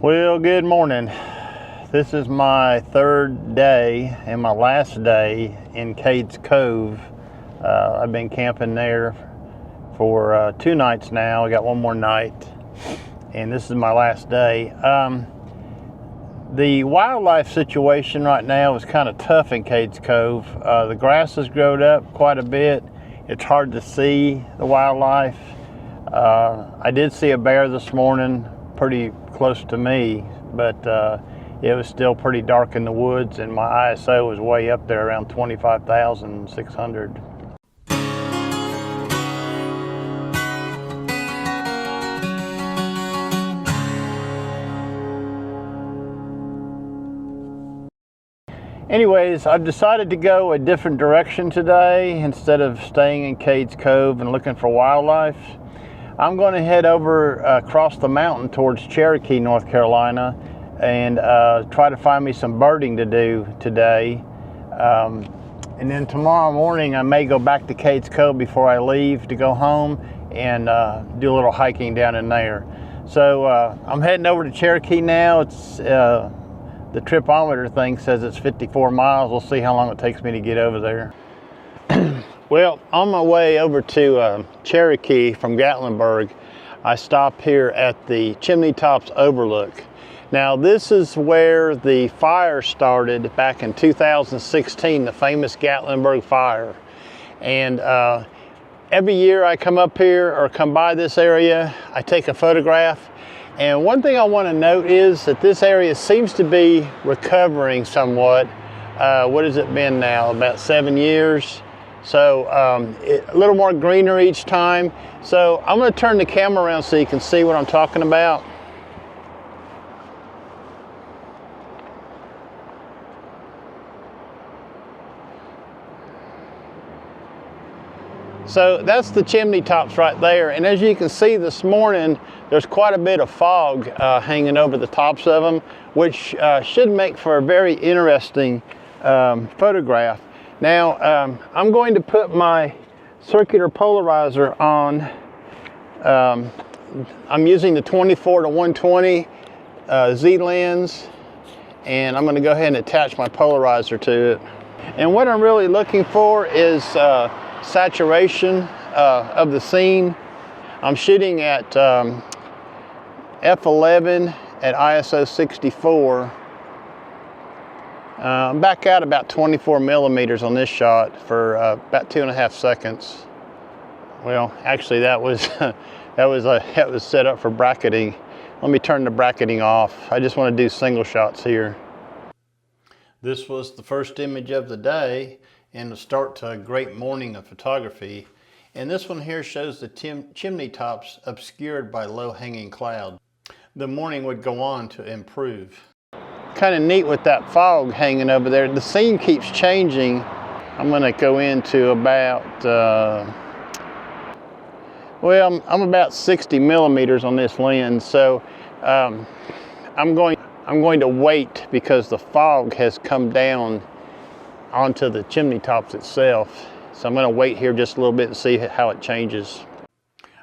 Well, good morning. This is my third day and my last day in Cades Cove. I've been camping there for 2 nights now. I got one more night, and this is my last day. The wildlife situation right now is kind of tough in Cades Cove. The grass has grown up quite a bit. It's hard to see the wildlife. I did see a bear this morning pretty close to me, but it was still pretty dark in the woods, and my ISO was way up there around 25,600. Anyways, I've decided to go a different direction today. Instead of staying in Cades Cove and looking for wildlife, I'm going to head over across the mountain towards Cherokee, North Carolina, and try to find me some birding to do today. And then tomorrow morning I may go back to Cades Cove before I leave to go home and do a little hiking down in there. So I'm heading over to Cherokee now. It's the tripometer thing says it's 54 miles. We'll see how long it takes me to get over there. Well, on my way over to Cherokee from Gatlinburg, I stopped here at the Chimney Tops overlook. Now, this is where the fire started back in 2016, the famous Gatlinburg fire. And every year I come up here or come by this area, I take a photograph. And one thing I want to note is that this area seems to be recovering somewhat. What has it been now? About 7 years. So a little more greener each time. So I'm going to turn the camera around so you can see what I'm talking about. So that's the Chimney Tops right there, and as you can see this morning, there's quite a bit of fog hanging over the tops of them, which should make for a very interesting photograph. Now, I'm going to put my circular polarizer on. I'm using the 24-120 Z lens, and I'm going to go ahead and attach my polarizer to it. And what I'm really looking for is saturation of the scene. I'm shooting at f11 at ISO 64. I'm back out about 24 millimeters on this shot for about 2.5 seconds. Well, actually that was that was set up for bracketing. Let me turn the bracketing off. I just want to do single shots here. This was the first image of the day and the start to a great morning of photography. And this one here shows the chimney tops obscured by low-hanging cloud. The morning would go on to improve. Kind of neat with that fog hanging over there. The scene keeps changing. I'm going to go into about, well, I'm about 60 millimeters on this lens. So I'm going to wait because the fog has come down onto the chimney tops itself. So I'm going to wait here just a little bit and see how it changes.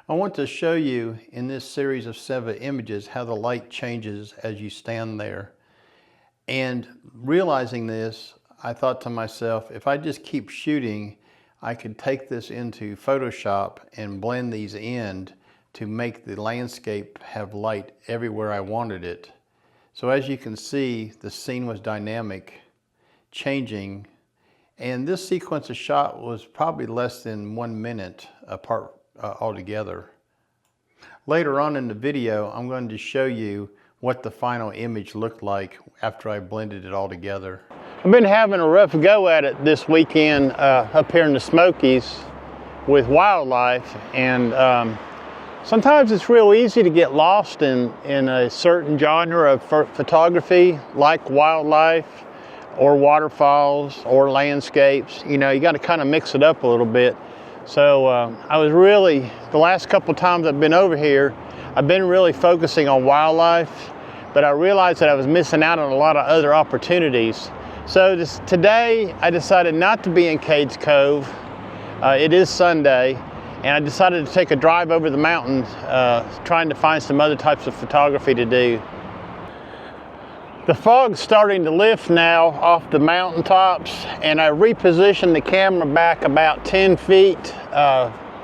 I want to show you in this series of 7 images how the light changes as you stand there. And realizing this, I thought to myself, if I just keep shooting, I could take this into Photoshop and blend these in to make the landscape have light everywhere I wanted it. So as you can see, the scene was dynamic, changing, and this sequence of shot was probably less than 1 minute apart altogether. Later on in the video, I'm going to show you what the final image looked like after I blended it all together. I've been having a rough go at it this weekend up here in the Smokies with wildlife, and sometimes it's real easy to get lost in a certain genre of photography, like wildlife or waterfalls or landscapes. You know, you got to kind of mix it up a little bit. So I was really, the last couple times I've been over here, I've been really focusing on wildlife, but I realized that I was missing out on a lot of other opportunities. So today I decided not to be in Cades Cove. It is Sunday, and I decided to take a drive over the mountain trying to find some other types of photography to do. The fog's starting to lift now off the mountaintops, and I repositioned the camera back about 10 feet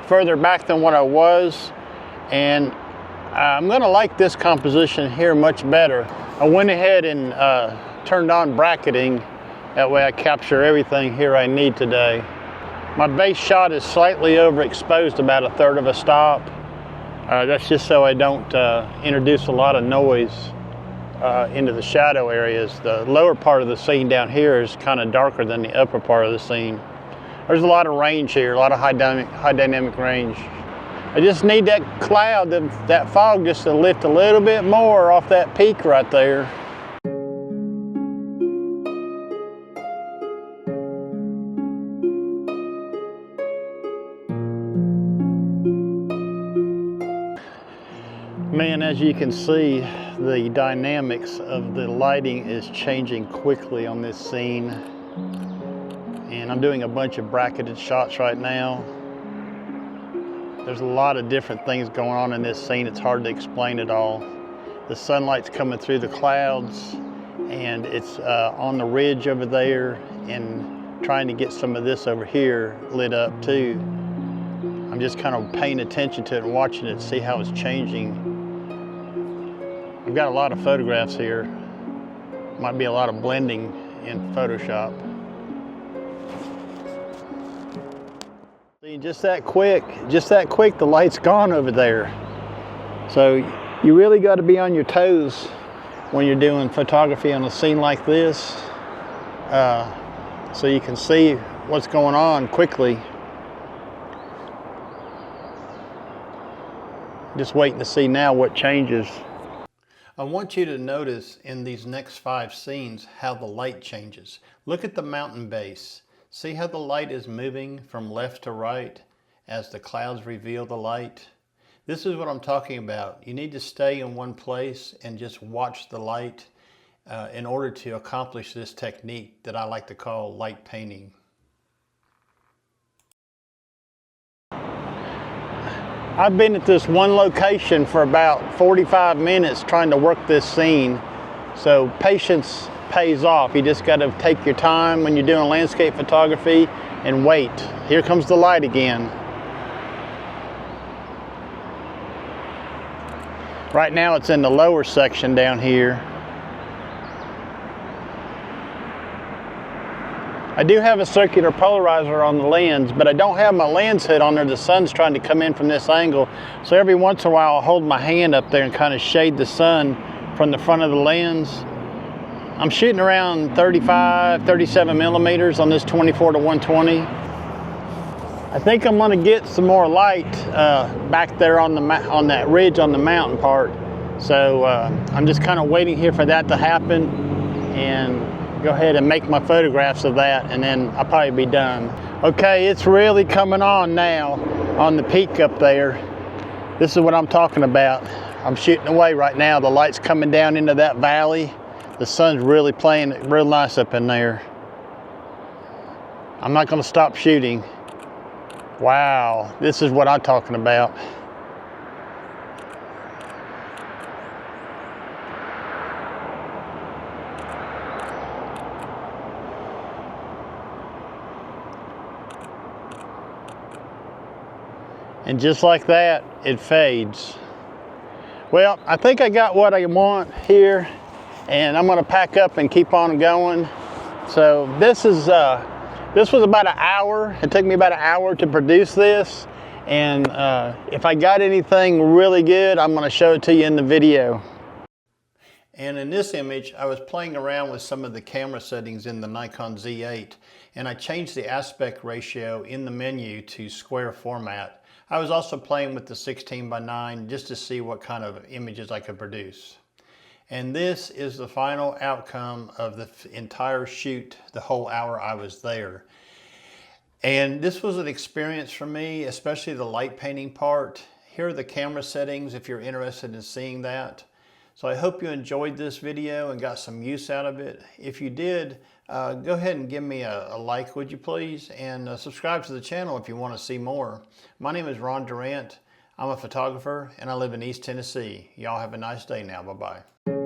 further back than what I was, and I'm gonna like this composition here much better. I went ahead and turned on bracketing. That way I capture everything here I need today. My base shot is slightly overexposed, about 1/3 of a stop. That's just so I don't introduce a lot of noise into the shadow areas. The lower part of the scene down here is kind of darker than the upper part of the scene. There's a lot of range here, a lot of high dynamic range. I just need that cloud, that fog, just to lift a little bit more off that peak right there. Man, as you can see, the dynamics of the lighting is changing quickly on this scene. And I'm doing a bunch of bracketed shots right now. There's a lot of different things going on in this scene. It's hard to explain it all. The sunlight's coming through the clouds, and it's on the ridge over there, and trying to get some of this over here lit up too. I'm just kind of paying attention to it and watching it, see how it's changing. I've got a lot of photographs here. Might be a lot of blending in Photoshop. See, just that quick, the light's gone over there. So you really got to be on your toes when you're doing photography on a scene like this, so you can see what's going on quickly. Just waiting to see now what changes. I want you to notice in these next 5 scenes how the light changes. Look at the mountain base. See how the light is moving from left to right as the clouds reveal the light? This is what I'm talking about. You need to stay in one place and just watch the light in order to accomplish this technique that I like to call light painting. I've been at this one location for about 45 minutes trying to work this scene. So patience pays off. You just got to take your time when you're doing landscape photography and wait. Here comes the light again. Right now it's in the lower section down here. I do have a circular polarizer on the lens, but I don't have my lens hood on there. The sun's trying to come in from this angle. So every once in a while I'll hold my hand up there and kind of shade the sun from the front of the lens. I'm shooting around 35, 37 millimeters on this 24-120. I think I'm gonna get some more light back there on that ridge on the mountain part. So I'm just kind of waiting here for that to happen and go ahead and make my photographs of that, and then I'll probably be done. Okay, it's really coming on now on the peak up there. This is what I'm talking about. I'm shooting away right now. The light's coming down into that valley. The sun's really playing real nice up in there. I'm not gonna stop shooting. Wow, this is what I'm talking about. And just like that, it fades. Well, I think I got what I want here, and I'm gonna pack up and keep on going. So this was about an hour. It took me about an hour to produce this. And if I got anything really good, I'm gonna show it to you in the video. And in this image, I was playing around with some of the camera settings in the Nikon Z8, and I changed the aspect ratio in the menu to square format. I was also playing with the 16:9 just to see what kind of images I could produce. And this is the final outcome of the entire shoot, the whole hour I was there. And this was an experience for me, especially the light painting part. Here are the camera settings if you're interested in seeing that. So I hope you enjoyed this video and got some use out of it. If you did, go ahead and give me a like, would you please? And subscribe to the channel if you want to see more. My name is Ron Durant. I'm a photographer and I live in East Tennessee. Y'all have a nice day now. Bye-bye.